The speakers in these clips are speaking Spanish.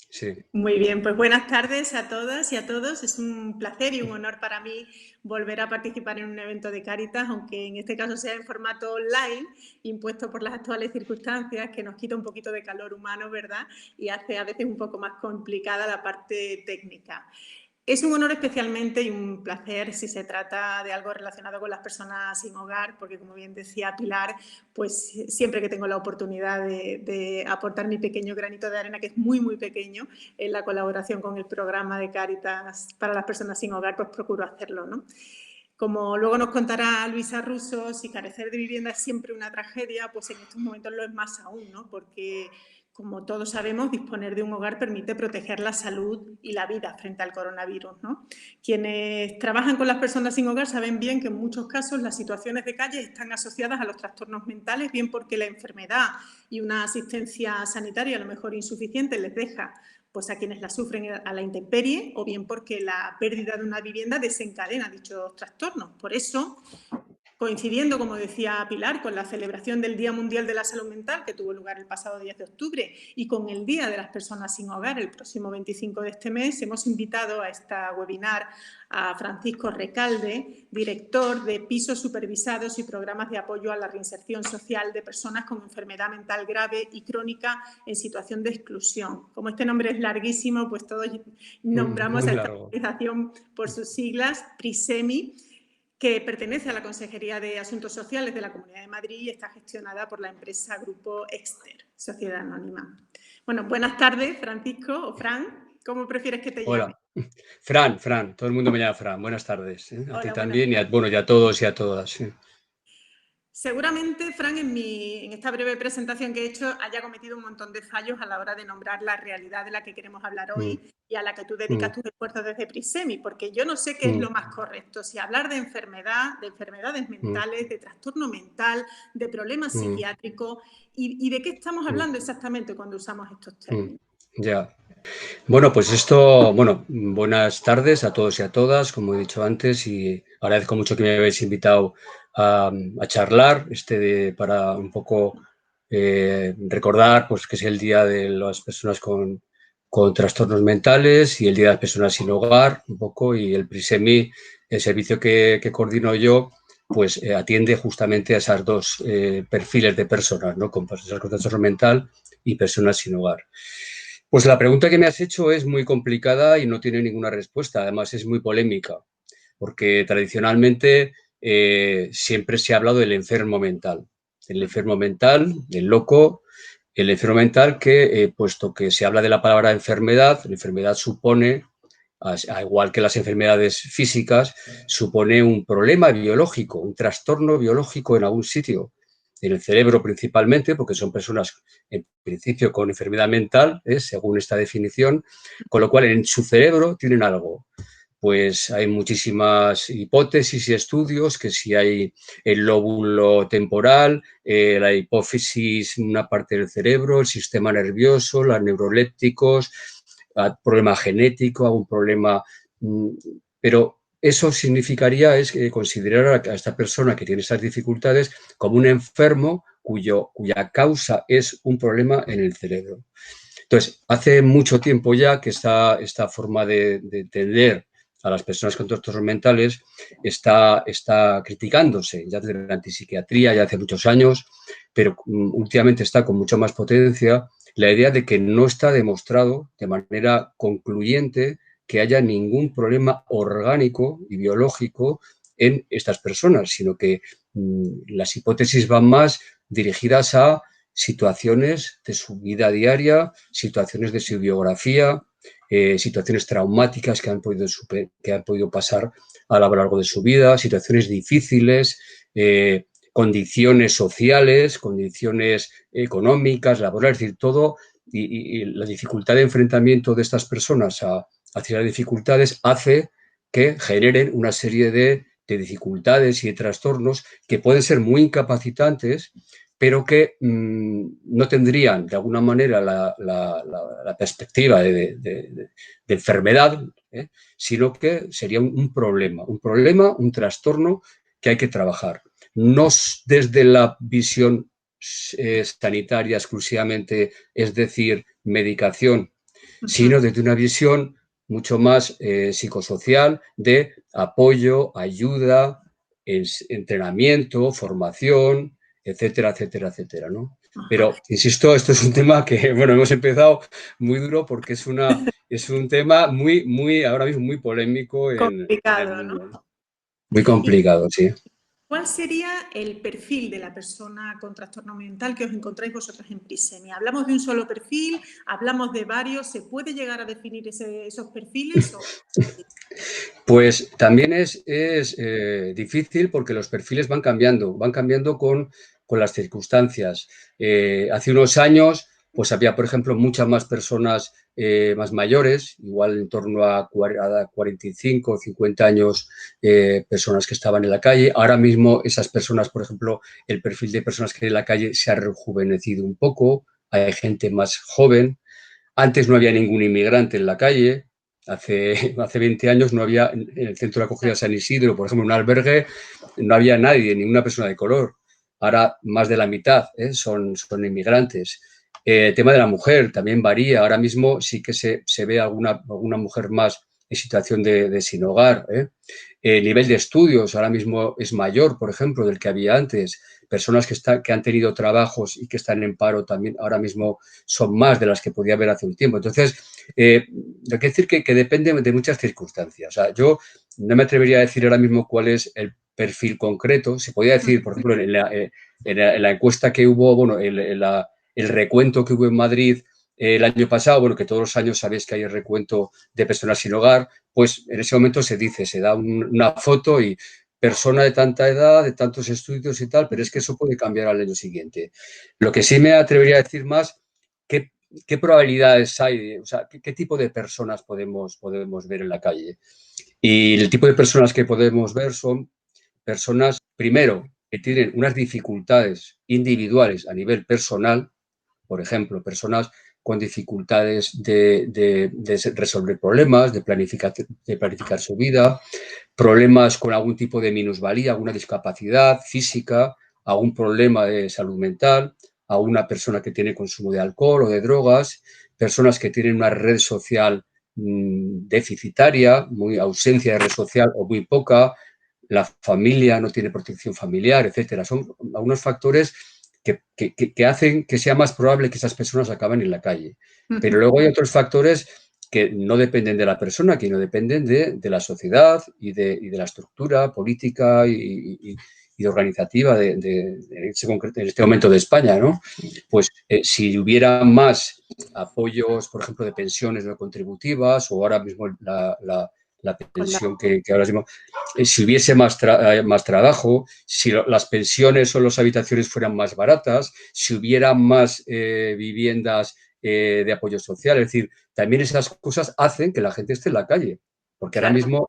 Sí. Muy bien, pues buenas tardes a todas y a todos. Es un placer y un honor para mí volver a participar en un evento de Cáritas, aunque en este caso sea en formato online, impuesto por las actuales circunstancias, que nos quita un poquito de calor humano, ¿verdad? Y hace a veces un poco más complicada la parte técnica. Es un honor especialmente y un placer si se trata de algo relacionado con las personas sin hogar, porque como bien decía Pilar, pues siempre que tengo la oportunidad de aportar mi pequeño granito de arena, que es muy, muy pequeño, en la colaboración con el programa de Cáritas para las personas sin hogar, pues procuro hacerlo, ¿no? Como luego nos contará Luisa Russo, si carecer de vivienda es siempre una tragedia, pues en estos momentos lo es más aún, ¿no? Porque, como todos sabemos, disponer de un hogar permite proteger la salud y la vida frente al coronavirus, ¿no? Quienes trabajan con las personas sin hogar saben bien que en muchos casos las situaciones de calle están asociadas a los trastornos mentales, bien porque la enfermedad y una asistencia sanitaria a lo mejor insuficiente les deja pues a quienes la sufren a la intemperie, o bien porque la pérdida de una vivienda desencadena dichos trastornos. Por eso, coincidiendo, como decía Pilar, con la celebración del Día Mundial de la Salud Mental, que tuvo lugar el pasado 10 de octubre, y con el Día de las Personas sin Hogar, el próximo 25 de este mes, hemos invitado a esta webinar a Francisco Recalde, director de Pisos Supervisados y Programas de Apoyo a la Reinserción Social de Personas con Enfermedad Mental Grave y Crónica en Situación de Exclusión. Como este nombre es larguísimo, pues todos nombramos Muy a esta largo. organización por sus siglas, PRISEMI, que pertenece a la Consejería de Asuntos Sociales de la Comunidad de Madrid y está gestionada por la empresa Grupo Exter, Sociedad Anónima. Bueno, buenas tardes, Francisco o Fran, ¿cómo prefieres que te llame? Hola. Fran, todo el mundo me llama Fran. Buenas tardes. ¿Eh? A ti Hola, buenas también y a, tardes. bueno, y a todos y a todas. Sí. Seguramente, Fran, en esta breve presentación que he hecho, haya cometido un montón de fallos a la hora de nombrar la realidad de la que queremos hablar Mm, hoy y a la que tú dedicas mm, tus esfuerzos desde Prisemi, porque yo no sé qué es mm, lo más correcto, si hablar de enfermedad, de enfermedades mm, mentales, de trastorno mental, de problemas mm, psiquiátricos y de qué estamos mm, hablando exactamente cuando usamos estos mm. términos. Ya. Bueno, pues esto, bueno, buenas tardes a todos y a todas, como he dicho antes, y agradezco mucho que me habéis invitado a charlar para un poco recordar pues, que es el Día de las Personas con Trastornos Mentales y el Día de las Personas sin Hogar, un poco, y el PRISEMI, el servicio que coordino yo, pues atiende justamente a esos dos perfiles de personas, ¿no? Con personas con trastorno mental y personas sin hogar. Pues la pregunta que me has hecho es muy complicada y no tiene ninguna respuesta. Además, es muy polémica, porque tradicionalmente siempre se ha hablado del enfermo mental. El enfermo mental, el loco, el enfermo mental que, puesto que se habla de la palabra enfermedad, la enfermedad supone, a igual que las enfermedades físicas, supone un problema biológico, un trastorno biológico en algún sitio, en el cerebro principalmente, porque son personas en principio con enfermedad mental, según esta definición, con lo cual en su cerebro tienen algo. Pues hay muchísimas hipótesis y estudios que si hay el lóbulo temporal, la hipófisis, una parte del cerebro, el sistema nervioso, los neurolépticos, problema genético, algún problema, pero eso significaría es considerar a esta persona que tiene esas dificultades como un enfermo cuya causa es un problema en el cerebro. Entonces, hace mucho tiempo ya que esta forma de entender a las personas con trastornos mentales está criticándose, ya desde la antipsiquiatría, ya hace muchos años, pero últimamente está con mucha más potencia la idea de que no está demostrado de manera concluyente que haya ningún problema orgánico y biológico en estas personas, sino que las hipótesis van más dirigidas a situaciones de su vida diaria, situaciones de su biografía, situaciones traumáticas que han podido pasar a lo largo de su vida, situaciones difíciles, condiciones sociales, condiciones económicas, laborales, es decir, todo y la dificultad de enfrentamiento de estas personas hacia las dificultades hace que generen una serie de dificultades y de trastornos que pueden ser muy incapacitantes, pero que no tendrían de alguna manera la perspectiva de enfermedad, sino que sería un problema, un trastorno que hay que trabajar. No desde la visión sanitaria exclusivamente, es decir, medicación, sino desde una visión mucho más psicosocial de apoyo, ayuda, entrenamiento, formación, etcétera, etcétera, etcétera, ¿no? Pero, insisto, esto es un tema que, bueno, hemos empezado muy duro porque es un tema ahora mismo muy polémico en el Complicado, ¿no? mundo, ¿no? Muy ¿Y complicado, sí. cuál sería el perfil de la persona con trastorno mental que os encontráis vosotros en Prisemi? ¿Hablamos de un solo perfil? ¿Hablamos de varios? ¿Se puede llegar a definir esos perfiles? Pues también es difícil porque los perfiles van cambiando con las circunstancias. Hace unos años, pues había, por ejemplo, muchas más personas más mayores, igual en torno a 45 o 50 años, personas que estaban en la calle. Ahora mismo esas personas, por ejemplo, el perfil de personas que hay en la calle se ha rejuvenecido un poco, hay gente más joven. Antes no había ningún inmigrante en la calle. Hace 20 años no había, en el centro de acogida San Isidro, por ejemplo, en un albergue, no había nadie, ninguna persona de color. Ahora más de la mitad son inmigrantes. El tema de la mujer también varía. Ahora mismo sí que se ve alguna mujer más en situación de sin hogar. El nivel de estudios ahora mismo es mayor, por ejemplo, del que había antes. Personas que han tenido trabajos y que están en paro también ahora mismo son más de las que podía haber hace un tiempo. Entonces, hay que decir que depende de muchas circunstancias. O sea, yo no me atrevería a decir ahora mismo cuál es el perfil concreto. Se podía decir, por ejemplo, en la encuesta que hubo, bueno, el recuento que hubo en Madrid el año pasado, bueno, que todos los años sabéis que hay el recuento de personas sin hogar, pues en ese momento se da una foto y persona de tanta edad, de tantos estudios y tal, pero es que eso puede cambiar al año siguiente. Lo que sí me atrevería a decir más, ¿qué probabilidades hay? O sea, ¿qué tipo de personas podemos ver en la calle? Y el tipo de personas que podemos ver son personas, primero, que tienen unas dificultades individuales a nivel personal, por ejemplo, personas con dificultades de resolver problemas, de planificar su vida, problemas con algún tipo de minusvalía, alguna discapacidad física, algún problema de salud mental, a una persona que tiene consumo de alcohol o de drogas, personas que tienen una red social deficitaria, muy ausencia de red social o muy poca, la familia no tiene protección familiar, etcétera. Son algunos factores que hacen que sea más probable que esas personas acaben en la calle. Pero luego hay otros factores que no dependen de la persona, que no dependen de la sociedad y de la estructura política y organizativa en este momento de España, ¿no? Pues si hubiera más apoyos, por ejemplo, de pensiones no contributivas o ahora mismo la pensión que ahora mismo, si hubiese más trabajo, si las pensiones o las habitaciones fueran más baratas, si hubiera más viviendas de apoyo social, es decir, también esas cosas hacen que la gente esté en la calle, porque ahora mismo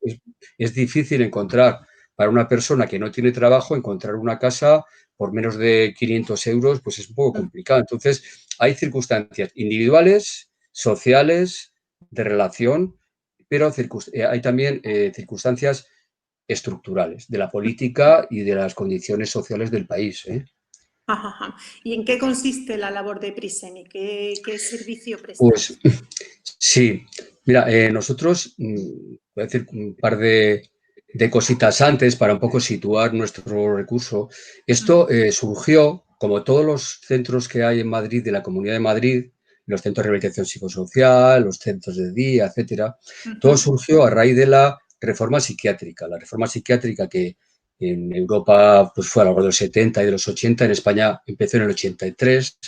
es difícil encontrar para una persona que no tiene trabajo, encontrar una casa por menos de 500 euros, pues es un poco complicado. Entonces, hay circunstancias individuales, sociales, de relación, pero hay también circunstancias estructurales de la política y de las condiciones sociales del país. Ajá. ¿Y en qué consiste la labor de Prisemi? ¿Qué servicio Pues prestáis? sí, mira, nosotros, voy a decir un par de cositas antes para un poco situar nuestro recurso. Esto surgió, como todos los centros que hay en Madrid, de la Comunidad de Madrid, los centros de rehabilitación psicosocial, los centros de día, etcétera, todo surgió a raíz de la reforma psiquiátrica. La reforma psiquiátrica que en Europa pues fue a lo largo de los 70 y de los 80, en España empezó en el 83.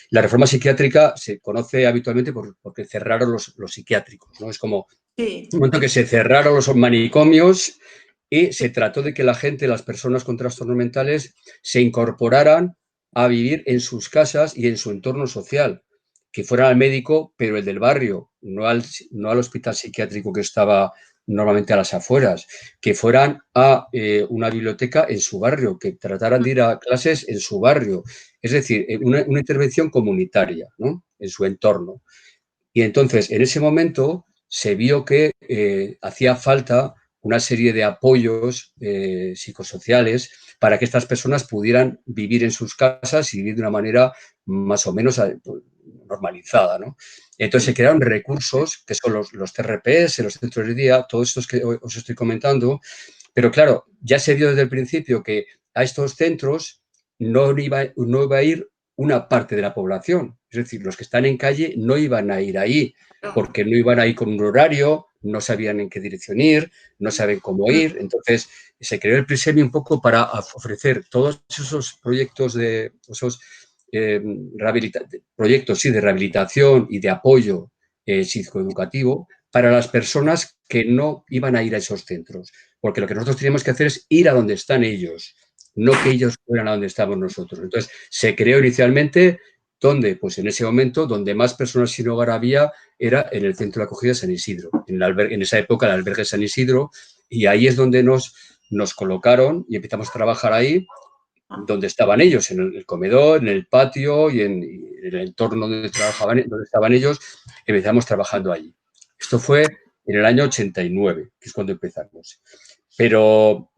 La reforma psiquiátrica se conoce habitualmente porque cerraron los psiquiátricos, ¿no? Es como un momento que se cerraron los manicomios y se trató de que la gente, las personas con trastornos mentales, se incorporaran a vivir en sus casas y en su entorno social, que fueran al médico, pero el del barrio, no al hospital psiquiátrico que estaba normalmente a las afueras, que fueran a una biblioteca en su barrio, que trataran de ir a clases en su barrio. Es decir, una intervención comunitaria, ¿no? En su entorno. Y entonces, en ese momento, se vio que hacía falta una serie de apoyos psicosociales para que estas personas pudieran vivir en sus casas y vivir de una manera más o menos normalizada, ¿no? Entonces se crearon recursos que son los CRPS, los centros de día, todos estos que os estoy comentando, pero claro, ya se vio desde el principio que a estos centros no iba a ir una parte de la población, es decir, los que están en calle no iban a ir ahí, porque no iban a ir con un horario, no sabían en qué dirección ir, no saben cómo ir, entonces se creó el PRISEMI un poco para ofrecer todos esos proyectos proyectos de rehabilitación y de apoyo psicoeducativo para las personas que no iban a ir a esos centros, porque lo que nosotros teníamos que hacer es ir a donde están ellos, no que ellos fueran a donde estamos nosotros. Entonces, se creó inicialmente, ¿dónde? Pues en ese momento, donde más personas sin hogar había, era en el centro de acogida San Isidro, en esa época el albergue San Isidro, y ahí es donde nos colocaron y empezamos a trabajar ahí, donde estaban ellos, en el comedor, en el patio y en el entorno donde estaban ellos, empezamos trabajando allí. Esto fue en el año 89, que es cuando empezamos. Pero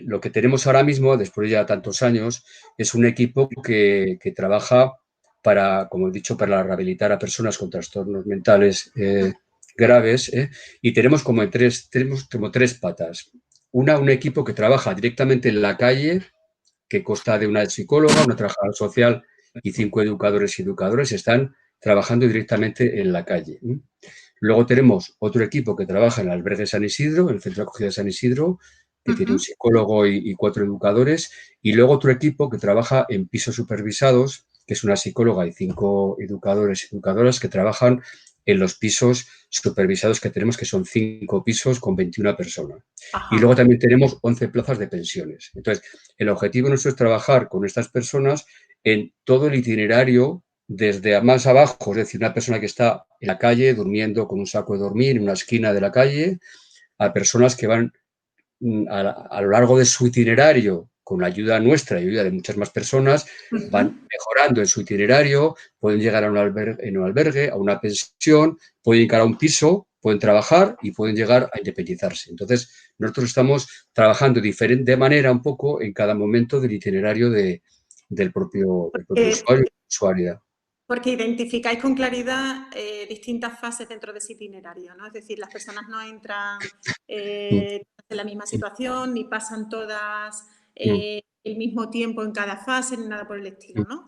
lo que tenemos ahora mismo, después de ya tantos años, es un equipo que trabaja para, como he dicho, para rehabilitar a personas con trastornos mentales graves, y tenemos como tres patas. Un equipo que trabaja directamente en la calle, que consta de una psicóloga, una trabajadora social y 5 educadores y educadoras, están trabajando directamente en la calle. Luego tenemos otro equipo que trabaja en el albergue San Isidro, en el centro de acogida de San Isidro, que tiene un psicólogo y 4 educadores, y luego otro equipo que trabaja en pisos supervisados, que es una psicóloga y 5 educadores y educadoras que trabajan en los pisos supervisados que tenemos, que son 5 pisos con 21 personas. Ajá. Y luego también tenemos 11 plazas de pensiones. Entonces, el objetivo nuestro es trabajar con estas personas en todo el itinerario, desde más abajo, es decir, una persona que está en la calle durmiendo con un saco de dormir en una esquina de la calle, a personas que van a lo largo de su itinerario, con la ayuda nuestra y ayuda de muchas más personas, van mejorando en su itinerario, pueden llegar a un albergue, a una pensión, pueden llegar a un piso, pueden trabajar y pueden llegar a independizarse. Entonces, nosotros estamos trabajando de manera un poco en cada momento del itinerario del propio usuario y usuaria. Porque identificáis con claridad distintas fases dentro de ese itinerario, ¿no? Es decir, las personas no entran en la misma situación, ni pasan todas el mismo tiempo en cada fase, ni nada por el estilo, ¿no?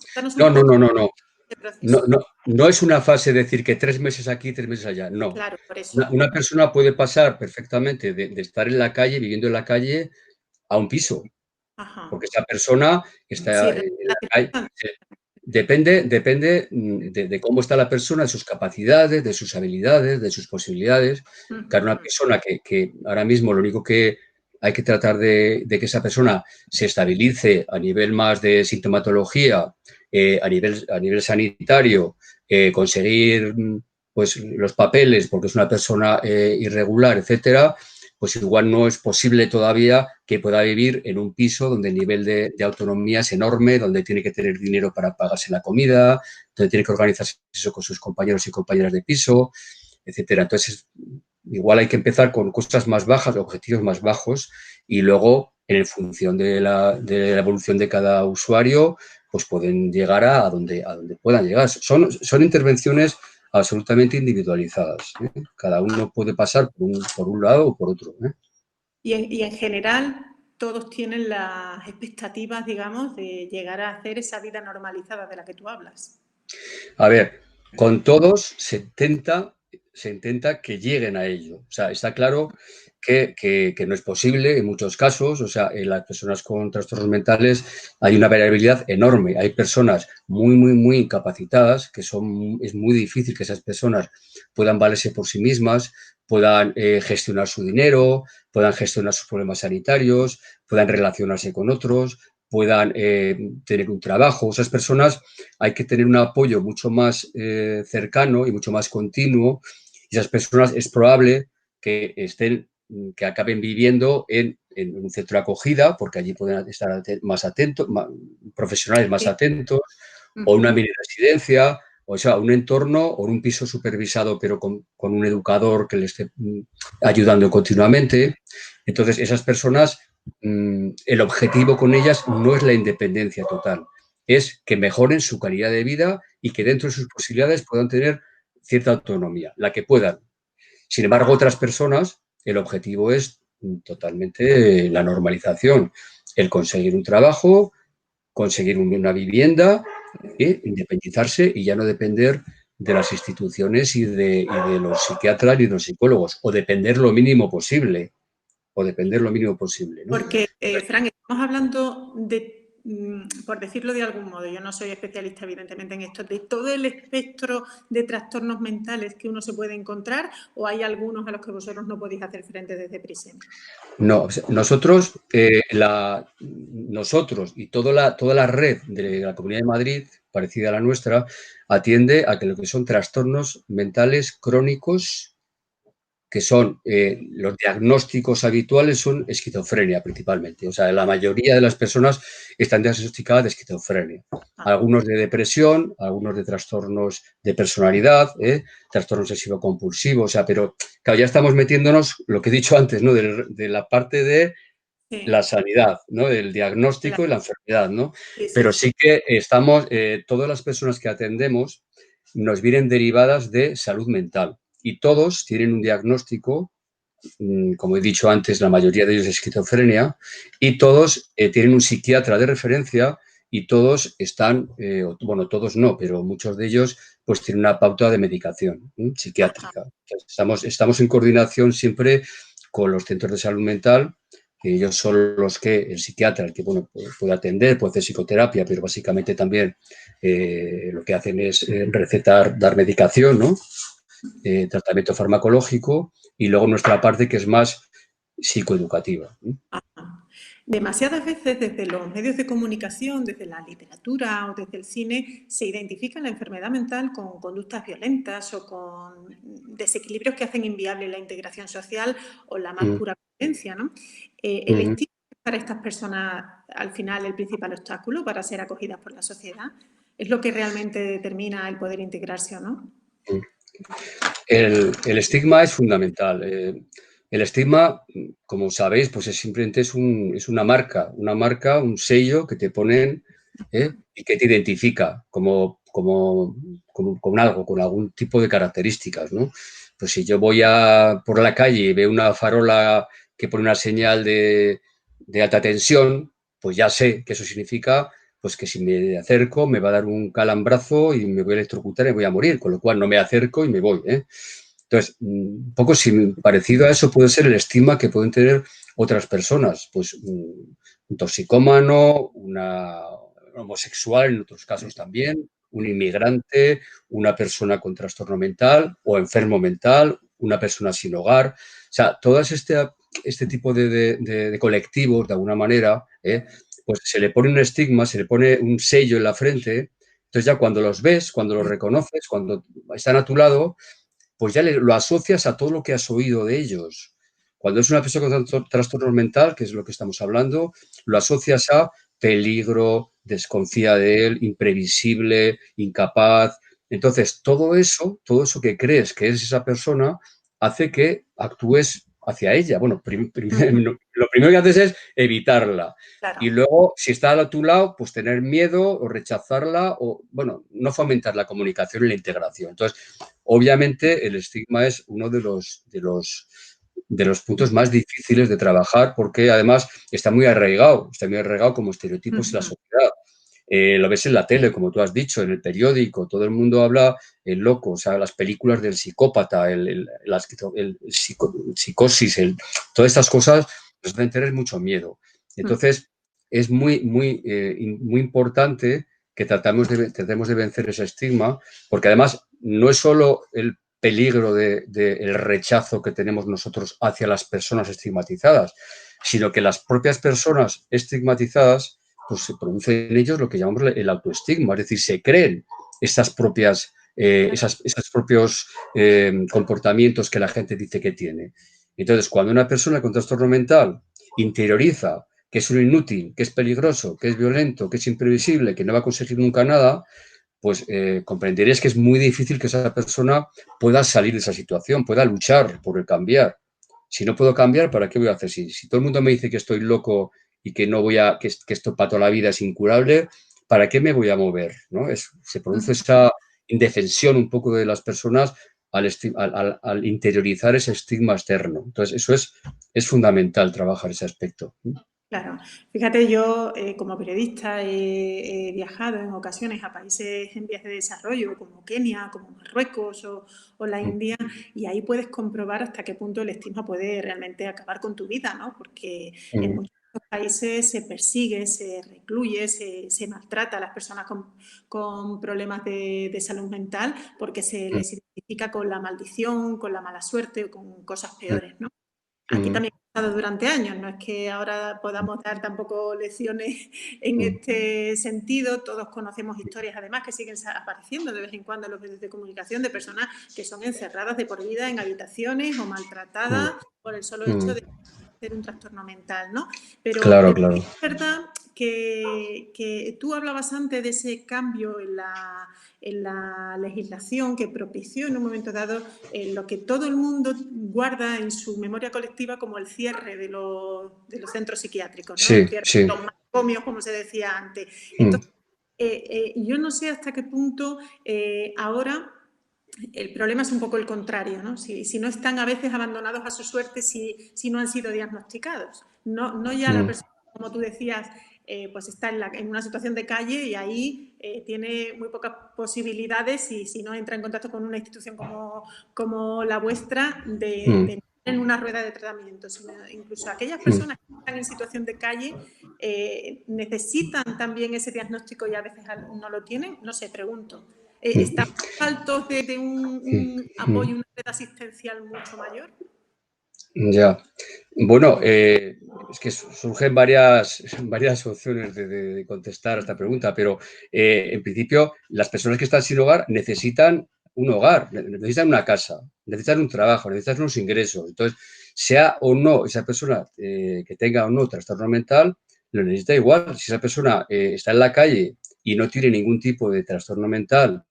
No es una fase de decir que 3 meses aquí, 3 meses allá, no. Claro, por eso. Una persona puede pasar perfectamente de estar en la calle, viviendo en la calle, a un piso. Ajá. Porque esa persona está en la calle. Depende de cómo está la persona, de sus capacidades, de sus habilidades, de sus posibilidades. Claro, una persona que ahora mismo lo único que hay que tratar de que esa persona se estabilice a nivel más de sintomatología, a nivel sanitario, conseguir pues los papeles porque es una persona irregular, etcétera, pues igual no es posible todavía que pueda vivir en un piso donde el nivel de autonomía es enorme, donde tiene que tener dinero para pagarse la comida, donde tiene que organizarse eso con sus compañeros y compañeras de piso, etcétera. Entonces, igual hay que empezar con cosas más bajas, objetivos más bajos, y luego, en función de la evolución de cada usuario, pues pueden llegar a donde puedan llegar. Son intervenciones absolutamente individualizadas. Cada uno puede pasar por un lado o por otro. Y en general, todos tienen las expectativas, digamos, de llegar a hacer esa vida normalizada de la que tú hablas. A ver, con todos se intenta que lleguen a ello. O sea, está claro que no es posible en muchos casos. O sea, en las personas con trastornos mentales hay una variabilidad enorme. Hay personas muy, muy, muy incapacitadas, que es muy difícil que esas personas puedan valerse por sí mismas, puedan gestionar su dinero, puedan gestionar sus problemas sanitarios, puedan relacionarse con otros, puedan tener un trabajo. Esas personas hay que tener un apoyo mucho más cercano y mucho más continuo. Y esas personas es probable que acaben viviendo en un centro de acogida, porque allí pueden estar más atentos, profesionales más atentos, o una mini residencia, o sea, un entorno o un piso supervisado, pero con un educador que le esté ayudando continuamente. Entonces, esas personas, el objetivo con ellas no es la independencia total. es que mejoren su calidad de vida y que dentro de sus posibilidades puedan tener cierta autonomía, la que puedan. Sin embargo, otras personas, el objetivo es totalmente la normalización, el conseguir un trabajo, conseguir una vivienda, independizarse y ya no depender de las instituciones y de los psiquiatras y de los psicólogos, o depender lo mínimo posible, ¿no? Porque, Fran, estamos hablando de, por decirlo de algún modo, yo no soy especialista evidentemente en esto, de todo el espectro de trastornos mentales que uno se puede encontrar, o hay algunos a los que vosotros no podéis hacer frente desde Prisen. No, nosotros y toda la red de la Comunidad de Madrid, parecida a la nuestra, atiende a que lo que son trastornos mentales crónicos, que son los diagnósticos habituales son esquizofrenia principalmente. O sea, la mayoría de las personas están diagnosticadas de esquizofrenia. Algunos de depresión, algunos de trastornos de personalidad, trastorno obsesivo-compulsivo. O sea, pero claro, ya estamos metiéndonos, lo que he dicho antes, ¿no? De la parte de la sanidad, ¿no? Del diagnóstico y la enfermedad, ¿no? Pero sí que estamos, todas las personas que atendemos nos vienen derivadas de salud mental. Y todos tienen un diagnóstico, como he dicho antes, la mayoría de ellos es esquizofrenia, y todos tienen un psiquiatra de referencia y todos están, bueno, todos no, pero muchos de ellos pues tienen una pauta de medicación psiquiátrica. Entonces, estamos en coordinación siempre con los centros de salud mental, que ellos son los que, el psiquiatra, el que bueno, puede atender, puede hacer psicoterapia, pero básicamente también lo que hacen es recetar, dar medicación, ¿no? Tratamiento farmacológico, y luego nuestra parte que es más psicoeducativa. Demasiadas veces desde los medios de comunicación, desde la literatura o desde el cine, se identifica la enfermedad mental con conductas violentas o con desequilibrios que hacen inviable la integración social o la más pura violencia, ¿no? El estigma para estas personas, al final, el principal obstáculo para ser acogidas por la sociedad, ¿es lo que realmente determina el poder integrarse o no? El estigma es fundamental. El estigma, como sabéis, pues simplemente es una marca, un sello que te ponen y que te identifica con algo, con algún tipo de características, ¿no? Pues si yo voy por la calle y veo una farola que pone una señal de alta tensión, pues ya sé que eso significa pues que si me acerco me va a dar un calambrazo y me voy a electrocutar y voy a morir, con lo cual no me acerco y me voy. Entonces, un poco parecido a eso puede ser el estigma que pueden tener otras personas, pues un toxicómano, un homosexual en otros casos también, un inmigrante, una persona con trastorno mental o enfermo mental, una persona sin hogar. O sea, todas este tipo de colectivos, de alguna manera, pues se le pone un estigma, se le pone un sello en la frente. Entonces ya cuando los ves, cuando los reconoces, cuando están a tu lado, pues ya lo asocias a todo lo que has oído de ellos. Cuando es una persona con trastorno mental, que es lo que estamos hablando, lo asocias a peligro, desconfía de él, imprevisible, incapaz. Entonces, todo eso que crees que es esa persona, hace que actúes hacia ella. Bueno, lo primero que haces es evitarla. Claro. Y luego, si está a tu lado, pues tener miedo o rechazarla o, bueno, no fomentar la comunicación y la integración. Entonces, obviamente, el estigma es uno de los puntos más difíciles de trabajar porque, además, está muy arraigado como estereotipos en la sociedad. Lo ves en la tele, como tú has dicho, en el periódico, todo el mundo habla el loco, o sea, las películas del psicópata, psicosis, todas estas cosas nos hacen tener mucho miedo. Entonces, es muy importante que tratemos de vencer ese estigma, porque además no es solo el peligro del rechazo que tenemos nosotros hacia las personas estigmatizadas, sino que las propias personas estigmatizadas pues se produce en ellos lo que llamamos el autoestigma, es decir, se creen estas propias, esos propios comportamientos que la gente dice que tiene. Entonces, cuando una persona con trastorno mental interioriza que es un inútil, que es peligroso, que es violento, que es imprevisible, que no va a conseguir nunca nada, pues comprenderéis que es muy difícil que esa persona pueda salir de esa situación, pueda luchar por el cambiar. Si no puedo cambiar, ¿para qué voy a hacer? Si todo el mundo me dice que estoy loco y que no voy que esto para toda la vida es incurable, ¿para qué me voy a mover? ¿No? Se produce esa indefensión un poco de las personas al interiorizar ese estigma externo. Entonces, eso es fundamental trabajar ese aspecto. Claro, fíjate, yo como periodista he viajado en ocasiones a países en vías de desarrollo como Kenia, como Marruecos o la India, y ahí puedes comprobar hasta qué punto el estigma puede realmente acabar con tu vida, ¿no? Porque en muchos países se persigue, se recluye, se maltrata a las personas con problemas de salud mental porque se les identifica con la maldición, con la mala suerte o con cosas peores, ¿no? Aquí también ha pasado durante años, no es que ahora podamos dar tampoco lecciones en este sentido. Todos conocemos historias, además, que siguen apareciendo de vez en cuando en los medios de comunicación de personas que son encerradas de por vida en habitaciones o maltratadas por el solo hecho de tener un trastorno mental, ¿no? Pero Claro, claro. es verdad que tú hablabas antes de ese cambio en la legislación que propició en un momento dado lo que todo el mundo guarda en su memoria colectiva como el cierre de los centros psiquiátricos, ¿no? Sí, El cierre sí. de los manicomios, como se decía antes. Entonces, yo no sé hasta qué punto ahora el problema es un poco el contrario, ¿no? Si no están a veces abandonados a su suerte, si no han sido diagnosticados. No ya la persona, como tú decías, pues está en una situación de calle y ahí tiene muy pocas posibilidades, y si no entra en contacto con una institución como la vuestra, de entrar en una rueda de tratamiento. Sino incluso aquellas personas que están en situación de calle necesitan también ese diagnóstico y a veces no lo tienen. No sé, pregunto. ¿Estamos altos de un apoyo, una red asistencial mucho mayor? Ya. Bueno, es que surgen varias opciones de contestar a esta pregunta, pero en principio las personas que están sin hogar necesitan un hogar, necesitan una casa, necesitan un trabajo, necesitan unos ingresos. Entonces, sea o no esa persona que tenga o no trastorno mental, lo necesita igual. Si esa persona está en la calle y no tiene ningún tipo de trastorno mental,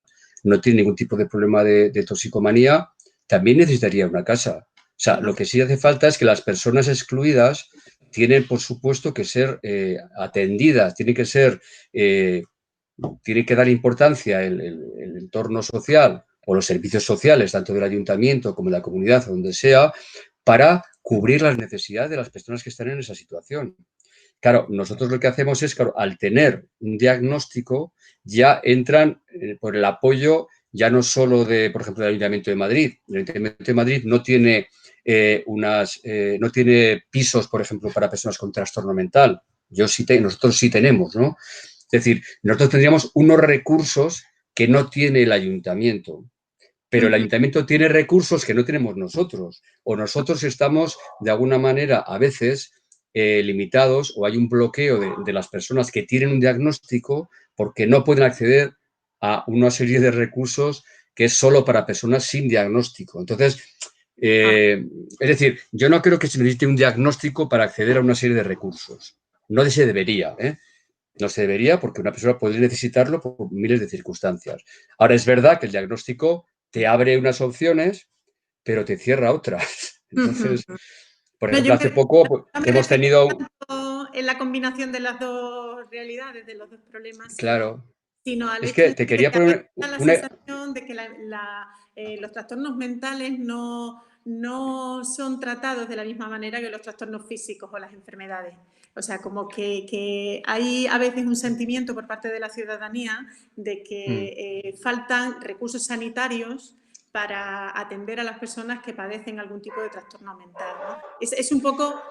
no tiene ningún tipo de problema de toxicomanía, también necesitaría una casa. O sea, lo que sí hace falta es que las personas excluidas tienen, por supuesto, que ser atendidas, tienen que dar importancia el entorno social o los servicios sociales, tanto del ayuntamiento como de la comunidad o donde sea, para cubrir las necesidades de las personas que están en esa situación. Claro, nosotros lo que hacemos es, claro, al tener un diagnóstico, ya entran por el apoyo ya no solo de, por ejemplo, del Ayuntamiento de Madrid. El Ayuntamiento de Madrid no tiene no tiene pisos, por ejemplo, para personas con trastorno mental. Nosotros sí tenemos, ¿no? Es decir, nosotros tendríamos unos recursos que no tiene el ayuntamiento, pero el ayuntamiento tiene recursos que no tenemos nosotros, o nosotros estamos, de alguna manera, a veces limitados, o hay un bloqueo de las personas que tienen un diagnóstico porque no pueden acceder a una serie de recursos que es solo para personas sin diagnóstico. Entonces, es decir, yo no creo que se necesite un diagnóstico para acceder a una serie de recursos. No se debería, ¿eh? No se debería porque una persona podría necesitarlo por miles de circunstancias. Ahora, es verdad que el diagnóstico te abre unas opciones, pero te cierra otras. Entonces, por No, ejemplo, hace poco no me hemos refería tenido... tanto en la combinación de las dos realidades, de los dos problemas, Claro, sino al es hecho que en te sí de quería que a veces poner da la una... sensación de que los trastornos mentales no son tratados de la misma manera que los trastornos físicos o las enfermedades. O sea, como que hay a veces un sentimiento por parte de la ciudadanía de que faltan recursos sanitarios para atender a las personas que padecen algún tipo de trastorno mental, ¿no? Es un poco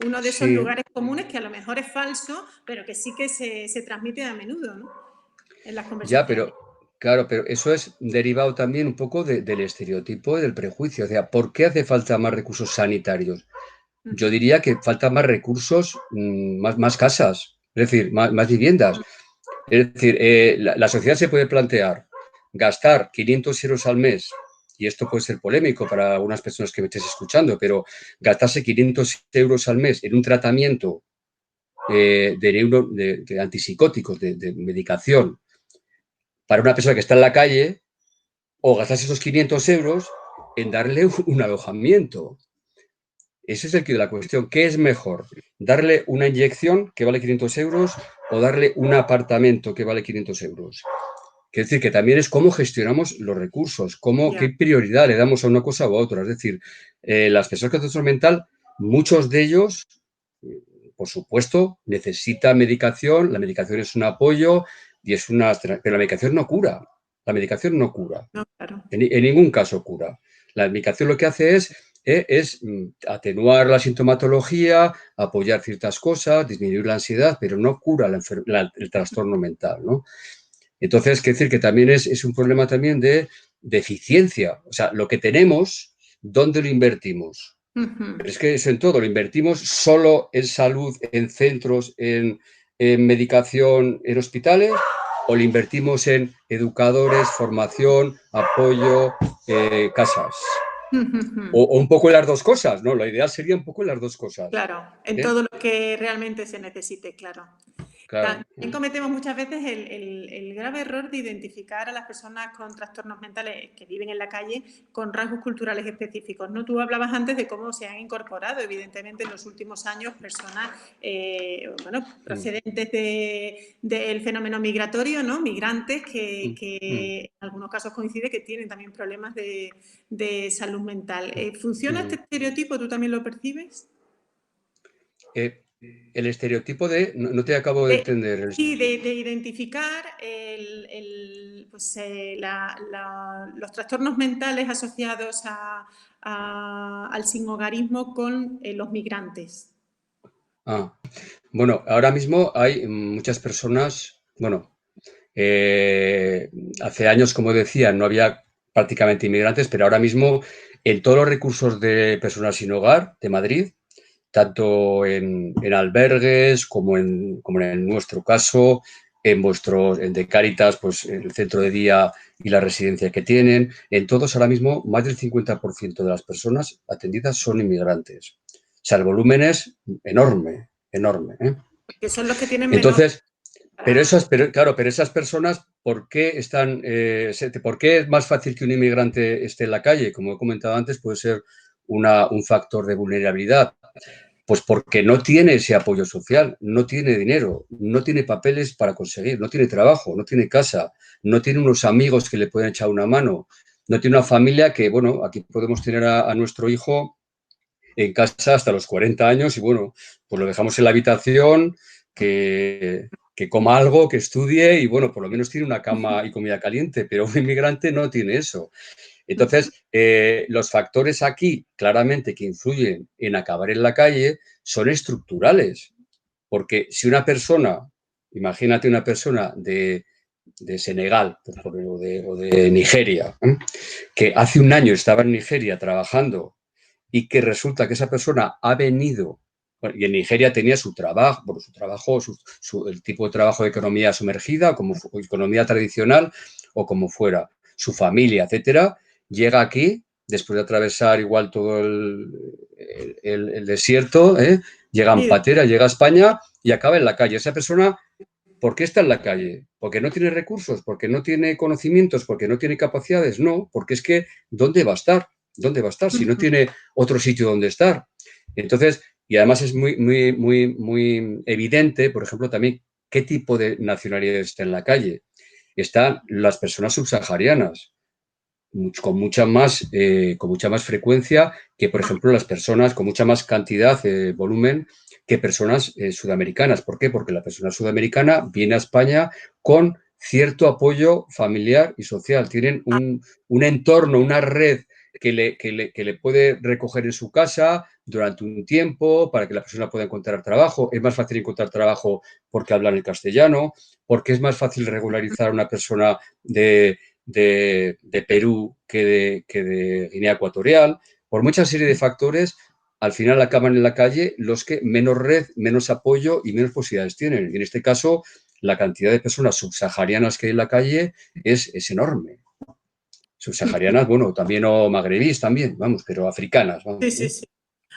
uno de esos Sí, lugares comunes que a lo mejor es falso, pero que sí que se transmite a menudo, ¿no? En las ya, conversaciones. pero claro, pero eso es derivado también un poco del estereotipo y del prejuicio. O sea, ¿por qué hace falta más recursos sanitarios? Yo diría que falta más recursos, más casas, es decir, más viviendas. Es decir, la sociedad se puede plantear gastar 500 euros al mes, y esto puede ser polémico para algunas personas que me estés escuchando, pero gastarse 500 euros al mes en un tratamiento de antipsicóticos, de medicación, para una persona que está en la calle, o gastarse esos 500 euros en darle un alojamiento. Ese es el quid de la cuestión. ¿Qué es mejor? ¿Darle una inyección que vale 500 euros o darle un apartamento que vale 500 euros? Quiere decir que también es cómo gestionamos los recursos, qué prioridad le damos a una cosa u a otra. Es decir, las personas con trastorno mental, muchos de ellos, por supuesto, necesitan medicación. La medicación es un apoyo y es una... Pero la medicación no cura. La medicación no cura. No, claro. En ningún caso cura. La medicación lo que hace es atenuar la sintomatología, apoyar ciertas cosas, disminuir la ansiedad, pero no cura el trastorno mental, ¿no? Entonces, quiere decir que también es un problema también de eficiencia. O sea, lo que tenemos, ¿dónde lo invertimos? Pero es que eso en todo, lo invertimos solo en salud, en centros, en medicación, en hospitales, o lo invertimos en educadores, formación, apoyo, casas. O un poco en las dos cosas, ¿no? Lo ideal sería un poco en las dos cosas. Claro, en todo lo que realmente se necesite, claro. Claro. También cometemos muchas veces el grave error de identificar a las personas con trastornos mentales que viven en la calle con rasgos culturales específicos, ¿no? Tú hablabas antes de cómo se han incorporado, evidentemente, en los últimos años personas procedentes del fenómeno migratorio, ¿no? Migrantes que en algunos casos coincide que tienen también problemas de salud mental. ¿Funciona este estereotipo? ¿Tú también lo percibes? El estereotipo de... No te acabo de entender. Sí, de identificar los trastornos mentales asociados al sinhogarismo con los migrantes. Bueno, ahora mismo hay muchas personas, bueno, hace años, como decía, no había prácticamente inmigrantes, pero ahora mismo en todos los recursos de personas sin hogar de Madrid, tanto en albergues como en nuestro caso, en de Cáritas, pues el centro de día y la residencia que tienen, en todos ahora mismo más del 50% de las personas atendidas son inmigrantes. O sea, el volumen es enorme, enorme. Que son los que tienen menor... Entonces, pero esas personas, ¿por qué están, por qué es más fácil que un inmigrante esté en la calle? Como he comentado antes, puede ser un factor de vulnerabilidad. Pues porque no tiene ese apoyo social, no tiene dinero, no tiene papeles para conseguir, no tiene trabajo, no tiene casa, no tiene unos amigos que le puedan echar una mano, no tiene una familia que, bueno, aquí podemos tener a nuestro hijo en casa hasta los 40 años y, bueno, pues lo dejamos en la habitación, que coma algo, que estudie y, bueno, por lo menos tiene una cama y comida caliente, pero un inmigrante no tiene eso. Entonces, los factores aquí claramente que influyen en acabar en la calle son estructurales, porque si una persona, imagínate una persona de Senegal o de Nigeria, que hace un año estaba en Nigeria trabajando y que resulta que esa persona ha venido, y en Nigeria tenía su trabajo, el tipo de trabajo de economía sumergida, como economía tradicional o como fuera, su familia, etcétera, llega aquí, después de atravesar igual todo el desierto, llega en patera, llega a España y acaba en la calle. Esa persona, ¿por qué está en la calle? ¿Porque no tiene recursos? ¿Porque no tiene conocimientos? ¿Porque no tiene capacidades? No, porque es que ¿dónde va a estar? ¿Dónde va a estar si no tiene otro sitio donde estar? Entonces, y además es muy evidente, por ejemplo, también qué tipo de nacionalidad está en la calle. Están las personas subsaharianas, con mucha más frecuencia que, por ejemplo, las personas con mucha más cantidad, volumen, que personas sudamericanas. ¿Por qué? Porque la persona sudamericana viene a España con cierto apoyo familiar y social. Tienen un entorno, una red que le puede recoger en su casa durante un tiempo para que la persona pueda encontrar trabajo. Es más fácil encontrar trabajo porque hablan el castellano, porque es más fácil regularizar a una persona de Perú que de Guinea Ecuatorial. Por mucha serie de factores, al final acaban en la calle los que menos red, menos apoyo y menos posibilidades tienen. Y en este caso, la cantidad de personas subsaharianas que hay en la calle es enorme. Subsaharianas, bueno, también o magrebís también, vamos, pero africanas. Vamos, Sí.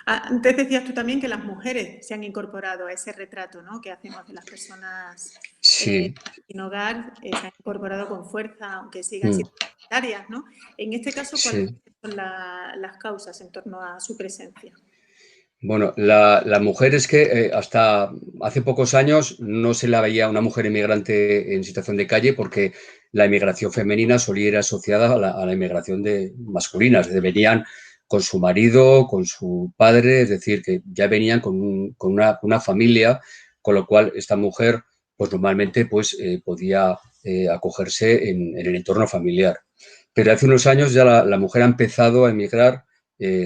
Antes decías tú también que las mujeres se han incorporado a ese retrato, ¿no?, que hacemos de las personas sin hogar, se han incorporado con fuerza, aunque sigan siendo necesarias, ¿no? En este caso, ¿cuáles son las causas en torno a su presencia? Bueno, la mujer es que hasta hace pocos años no se la veía una mujer inmigrante en situación de calle porque la inmigración femenina solía ir asociada a la inmigración de masculinas. Venían con su marido, con su padre, es decir, que ya venían con una familia, con lo cual esta mujer pues normalmente pues, podía acogerse en el entorno familiar. Pero hace unos años ya la mujer ha empezado a emigrar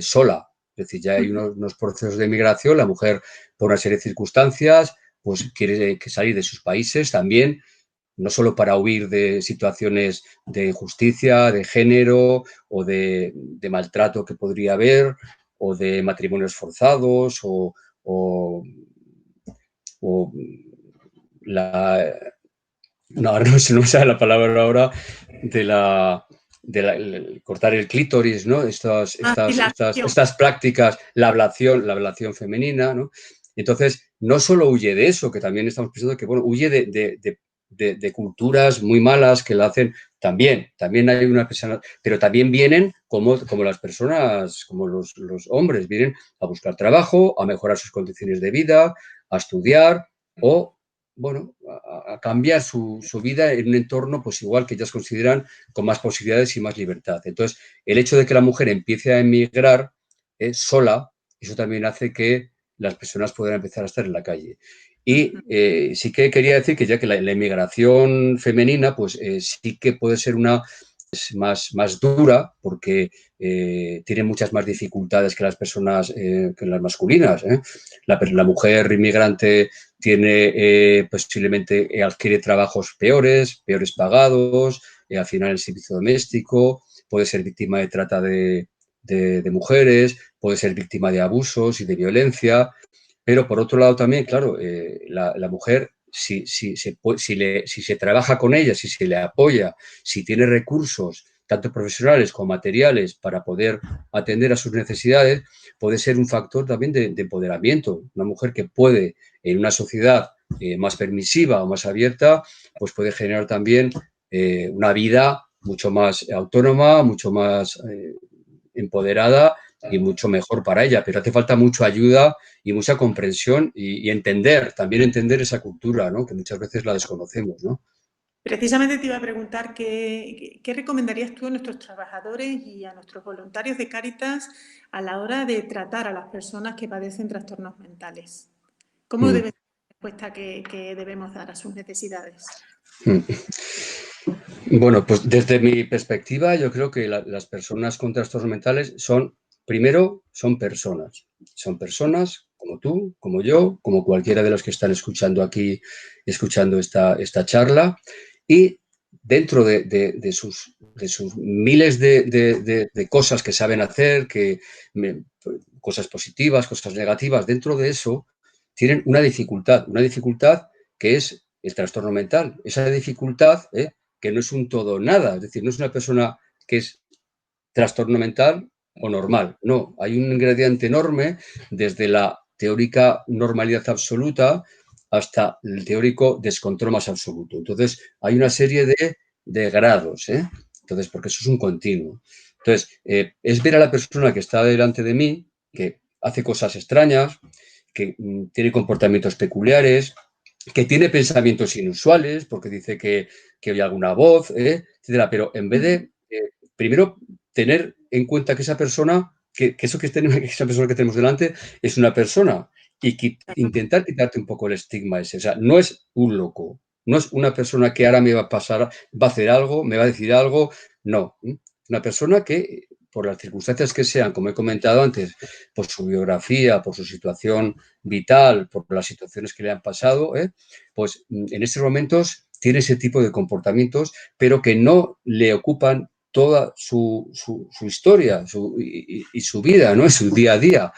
sola. Es decir, ya hay unos procesos de migración, la mujer, por una serie de circunstancias, pues quiere salir de sus países también, no solo para huir de situaciones de injusticia, de género o de maltrato que podría haber, o de matrimonios forzados, o la... No, no se me sale la palabra ahora de cortar el clítoris, ¿no? Estas prácticas, la ablación femenina, ¿no? Entonces, no solo huye de eso, que también estamos pensando que, bueno, huye de culturas muy malas que la hacen también hay una persona, pero también vienen como las personas, como los hombres, vienen a buscar trabajo, a mejorar sus condiciones de vida, a estudiar o bueno, a cambiar su vida en un entorno, pues igual que ellas consideran con más posibilidades y más libertad. Entonces, el hecho de que la mujer empiece a emigrar sola, eso también hace que las personas puedan empezar a estar en la calle. Y sí que quería decir que ya que la inmigración femenina, pues sí que puede ser una más dura porque tiene muchas más dificultades que las personas, que las masculinas. La mujer inmigrante tiene posiblemente adquiere trabajos peores pagados, al final el servicio doméstico, puede ser víctima de trata de mujeres, puede ser víctima de abusos y de violencia, pero por otro lado también, claro, la mujer, si se trabaja con ella, si se le apoya, si tiene recursos, tanto profesionales como materiales, para poder atender a sus necesidades, puede ser un factor también de empoderamiento. Una mujer que puede, en una sociedad más permisiva o más abierta, pues puede generar también una vida mucho más autónoma, mucho más empoderada y mucho mejor para ella, pero hace falta mucha ayuda y mucha comprensión y también entender esa cultura, ¿no? Que muchas veces la desconocemos, ¿no? Precisamente te iba a preguntar qué recomendarías tú a nuestros trabajadores y a nuestros voluntarios de Cáritas a la hora de tratar a las personas que padecen trastornos mentales. ¿Cómo debe ser la respuesta que debemos dar a sus necesidades? Bueno, pues desde mi perspectiva, yo creo que las personas con trastornos mentales primero, son personas. Son personas como tú, como yo, como cualquiera de los que están escuchando aquí, escuchando esta charla. Y dentro de sus miles de cosas que saben hacer, cosas positivas, cosas negativas, dentro de eso tienen una dificultad que es el trastorno mental. Esa dificultad, que no es un todo o nada, es decir, no es una persona que es trastorno mental o normal, no, hay un ingrediente enorme desde la teórica normalidad absoluta hasta el teórico descontrol más absoluto. Entonces, hay una serie de grados, entonces, porque eso es un continuo. Entonces, es ver a la persona que está delante de mí, que hace cosas extrañas, que tiene comportamientos peculiares, que tiene pensamientos inusuales, porque dice que oye alguna voz, etcétera. Pero en vez de, primero, tener en cuenta que esa persona, que esa persona que tenemos delante es una persona y intentar quitarte un poco el estigma ese. O sea, no es un loco, no es una persona que ahora me va a pasar, va a hacer algo, me va a decir algo, no. Una persona que, por las circunstancias que sean, como he comentado antes, por su biografía, por su situación vital, por las situaciones que le han pasado, pues en estos momentos tiene ese tipo de comportamientos, pero que no le ocupan toda su historia y su vida, ¿no? Su día a día.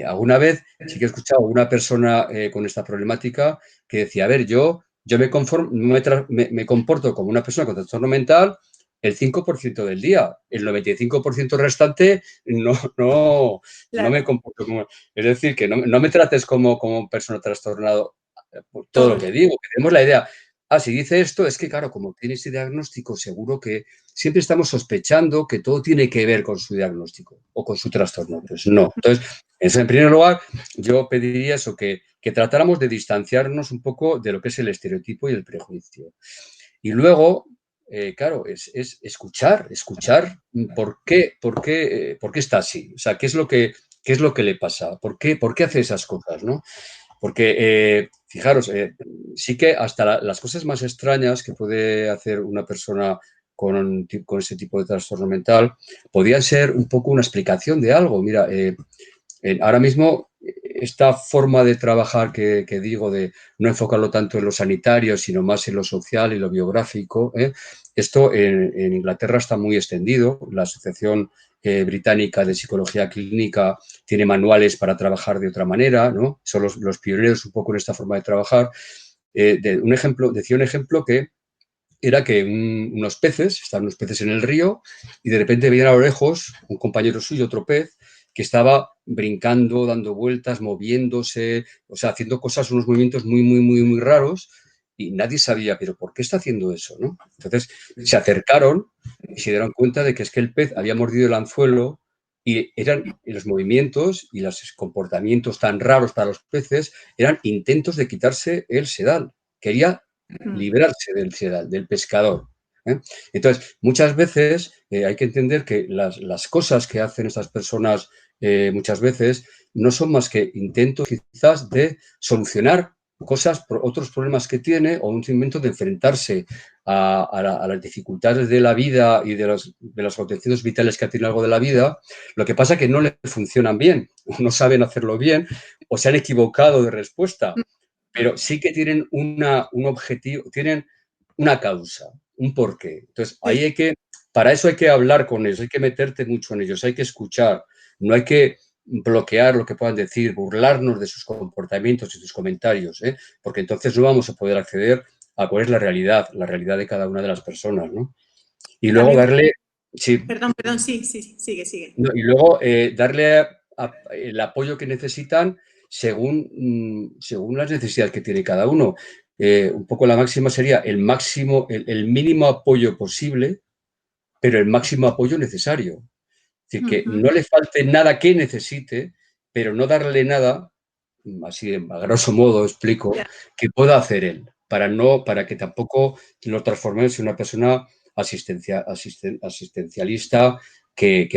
Alguna vez sí que he escuchado a una persona con esta problemática que decía, a ver, yo me comporto como una persona con trastorno mental el 5% del día, el 95% restante no me comporto como... Es decir, que no me trates como persona trastornado por todo lo que digo, que tenemos la idea. Si dice esto, es que claro, como tiene ese diagnóstico, seguro que siempre estamos sospechando que todo tiene que ver con su diagnóstico o con su trastorno. Pues no. Entonces, En primer lugar, yo pediría eso, que tratáramos de distanciarnos un poco de lo que es el estereotipo y el prejuicio. Y luego, claro, es escuchar por qué está así. O sea, qué es lo que le pasa, por qué hace esas cosas, ¿no? Porque, fijaros, sí que hasta las cosas más extrañas que puede hacer una persona con ese tipo de trastorno mental podían ser un poco una explicación de algo. Mira, ahora mismo esta forma de trabajar que digo, de no enfocarlo tanto en lo sanitario, sino más en lo social y lo biográfico, esto en Inglaterra está muy extendido. La Asociación Británica de Psicología Clínica tiene manuales para trabajar de otra manera, ¿no? Son los pioneros un poco en esta forma de trabajar. Decía un ejemplo que era que estaban unos peces en el río y de repente veían a lo lejos un compañero suyo, otro pez, que estaba brincando, dando vueltas, moviéndose, o sea, haciendo cosas, unos movimientos muy, muy, muy, muy raros y nadie sabía, pero ¿por qué está haciendo eso? ¿No? Entonces se acercaron y se dieron cuenta de que es que el pez había mordido el anzuelo y los movimientos y los comportamientos tan raros para los peces eran intentos de quitarse el sedal. Quería librarse del sedal, del pescador. ¿eh? Entonces, muchas veces hay que entender que las cosas que hacen estas personas muchas veces no son más que intentos quizás de solucionar otros problemas que tiene o un intento de enfrentarse a las dificultades de la vida y de los acontecimientos vitales que tiene algo de la vida. Lo que pasa es que no le funcionan bien, o no saben hacerlo bien, o se han equivocado de respuesta, pero sí que tienen un objetivo, tienen una causa, un porqué. Entonces, para eso hay que hablar con ellos, hay que meterte mucho en ellos, hay que escuchar, no hay que bloquear lo que puedan decir, burlarnos de sus comportamientos y sus comentarios, porque entonces no vamos a poder acceder a cuál es la realidad de cada una de las personas, ¿no? Y luego darle... Sí. Perdón, sí, sigue. No, y luego darle el apoyo que necesitan según las necesidades que tiene cada uno. Un poco la máxima sería el mínimo apoyo posible, pero el máximo apoyo necesario. Es decir, que no le falte nada que necesite, pero no darle nada, así a grosso modo explico, que pueda hacer él, para que tampoco lo transformemos en una persona asistencialista que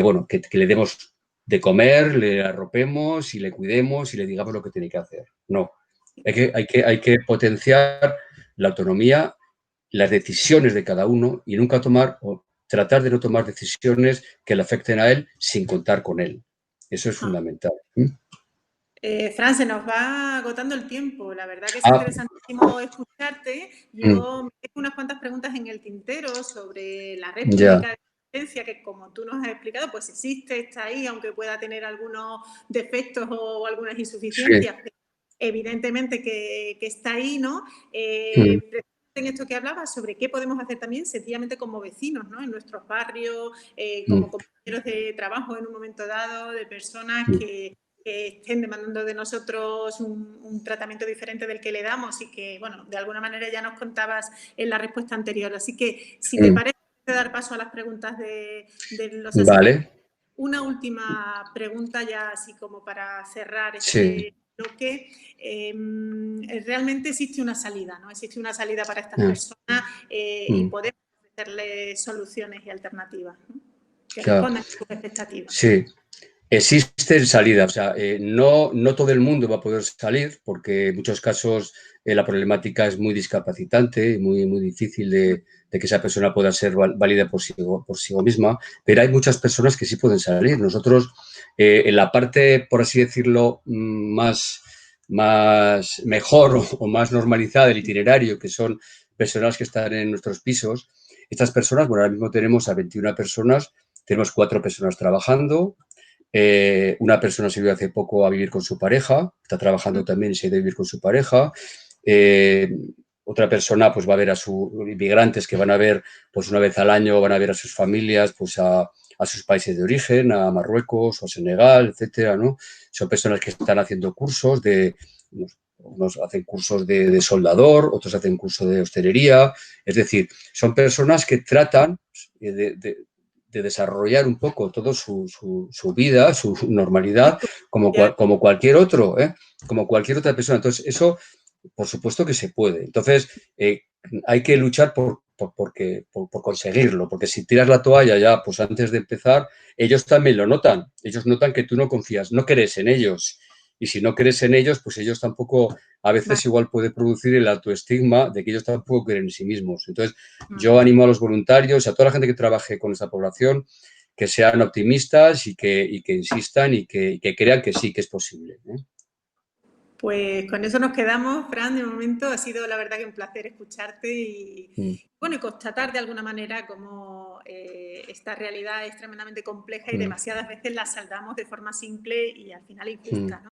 le demos de comer, le arropemos y le cuidemos y le digamos lo que tiene que hacer. No, hay que potenciar la autonomía, las decisiones de cada uno y nunca tratar de no tomar decisiones que le afecten a él sin contar con él. Eso es fundamental. Fran, se nos va agotando el tiempo. La verdad que es interesantísimo escucharte. Yo tengo unas cuantas preguntas en el tintero sobre la red pública de asistencia, que como tú nos has explicado, pues existe, está ahí, aunque pueda tener algunos defectos o algunas insuficiencias. Sí. Pero evidentemente que está ahí, ¿no? En esto que hablabas sobre qué podemos hacer también sencillamente como vecinos, ¿no? En nuestros barrios, como compañeros de trabajo en un momento dado, de personas que estén demandando de nosotros un tratamiento diferente del que le damos y que, bueno, de alguna manera ya nos contabas en la respuesta anterior. Así que, si te parece, dar paso a las preguntas de los asistentes. Vale. Una última pregunta ya así como para cerrar este bloque. Realmente existe una salida, ¿no? Existe una salida para estas personas y podemos ofrecerles soluciones y alternativas, ¿no? Que respondan a sus expectativas. Sí. Existen salidas, o sea, no todo el mundo va a poder salir porque en muchos casos la problemática es muy discapacitante y muy, muy difícil de que esa persona pueda ser válida por sí misma, pero hay muchas personas que sí pueden salir. Nosotros, en la parte, por así decirlo, más mejor o más normalizada del itinerario, que son personas que están en nuestros pisos, estas personas, bueno, ahora mismo tenemos a 21 personas, tenemos 4 personas trabajando. Una persona se ha ido hace poco a vivir con su pareja, está trabajando también y se ha ido a vivir con su pareja. Otra persona pues va a ver a sus inmigrantes que van a ver pues una vez al año, van a ver a sus familias, pues a sus países de origen, a Marruecos o a Senegal, etcétera, ¿no? Son personas que están haciendo cursos unos hacen cursos de soldador, otros hacen cursos de hostelería, es decir, son personas que tratan de desarrollar un poco toda su vida, su normalidad, como, Ya. como cualquier otro, como cualquier otra persona. Entonces, eso, por supuesto que se puede. Entonces, hay que luchar por conseguirlo, porque si tiras la toalla ya, pues antes de empezar, ellos también lo notan. Ellos notan que tú no confías, no crees en ellos. Y si no crees en ellos, pues ellos tampoco, a veces igual puede producir el autoestigma de que ellos tampoco creen en sí mismos. Entonces, yo animo a los voluntarios, a toda la gente que trabaje con esta población, que sean optimistas y que insistan y que crean que sí, que es posible. Pues con eso nos quedamos, Fran, de momento. Ha sido la verdad que un placer escucharte y, bueno, y constatar de alguna manera cómo esta realidad es tremendamente compleja y demasiadas veces la saldamos de forma simple y al final injusta, ¿no?